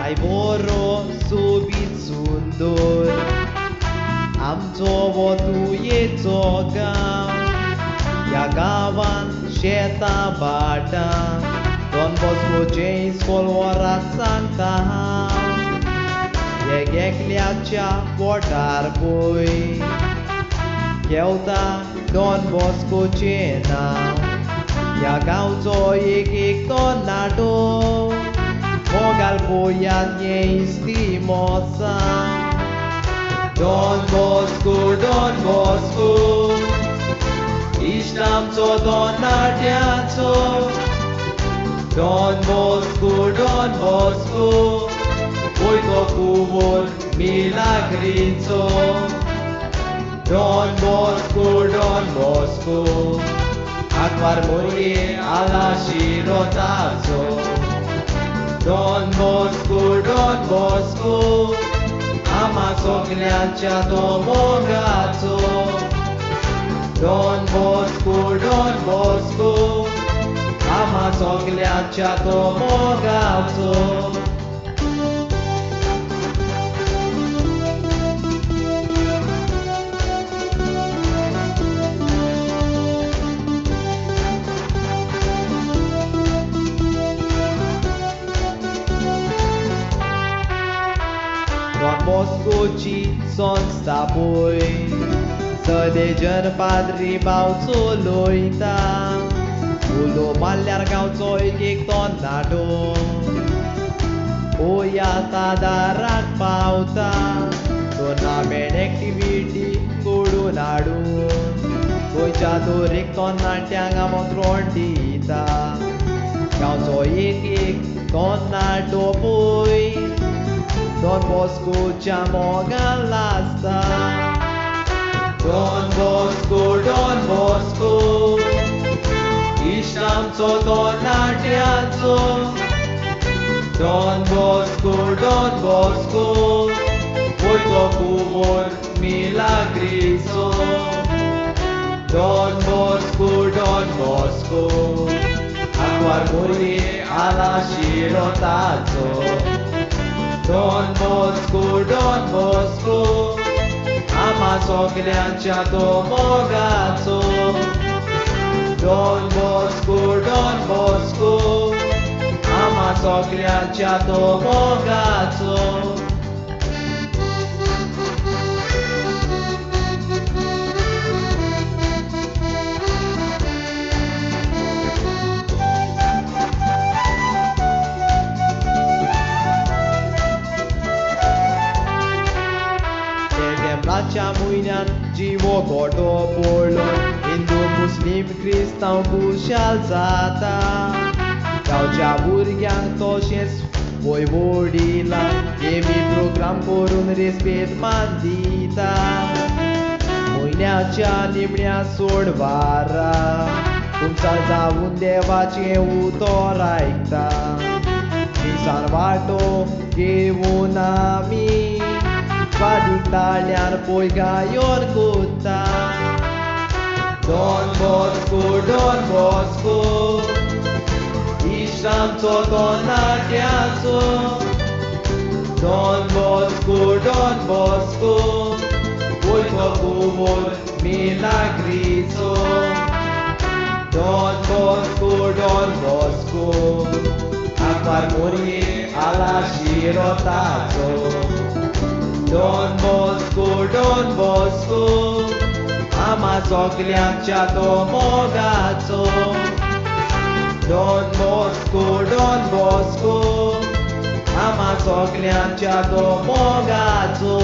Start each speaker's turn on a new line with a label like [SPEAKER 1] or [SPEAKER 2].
[SPEAKER 1] काय बरो सोबीत सुंदर आमचो हो तुयेचो गांव. ह्या गांवांत शेतां भाटां डॉन बॉस्कोचें इस्कॉल वरात सांगता हांव. एकल्याच्या पोटार पळय केवता डॉन बॉस्कोचें नांव. ह्या गांवचो एक तरणाटो मोगाल पळयात हें इस्तिमोसांव. डॉन बॉस्को इश्ट आमचो तरणाट्याचो. डॉन बॉस्को वयतो कुंवर मिलाग्रीचो. डॉन बॉस्को आंकवार मोरये आला शिरोताचो. डॉन बॉस्को आमा सगल्यांच्या तो मोगाचो. डॉन बॉस्को आमा सगल्यांच्या तो मोगाचो. डॉन बॉस्कोची संस्था पळय सदेजन पाद्री भाव चलयता. उलो मारल्यार गांवचो एक तरणाटो पळयात दाराक पावता. टोर्नामेंट एक्टिविटी घडोवन हाडून गोंयच्या दर एक तरणाट्यांक आमंत्रण दिता. गांवचो एक तरणाटो पळय डॉन बॉस्कोच्या मोगान लाजता. डॉन बॉस्को इश्ट आमचो तरणाट्याचो. डॉन बॉस्को वयतो कुंवर मिलाग्रीचो. डॉन बॉस्को आंकवार मोरये आला शिरोताचो. डॉन बॉस्को आमा सगल्यांच्या तो मोगाचो. डॉन बॉस्को आमा सगल्यांच्या तो मोगाचो. च्या म्हयन्यान जिवो गोठो पडलो. हिंदू मुस्लीम क्रिस्तांव खुशाल जाता. गांवच्या भुरग्यांक तशेंच वडिलांक गेमी प्रोग्राम करून रेस्पेद मान दिता. म्हयन्याच्या निमण्या सोडवारा तुमचां जावून देवाचें उतर आयकता. मिसान वांटो घेवून आमी वाडीक ताळ्यार पळय गायोन कोत्ता. डॉन बॉस्को इश्ट आमचो तरणाट्याचो. डॉन बॉस्को वयतो कुंवर मिलाग्रीचो. डॉन बॉस्को आंकवार मोरये आला शिरोताचो. डॉन बॉस्को आमा सगल्यांच्या तो मोगाचो. डॉन बॉस्को आमा सगल्यांच्या तो मोगाचो.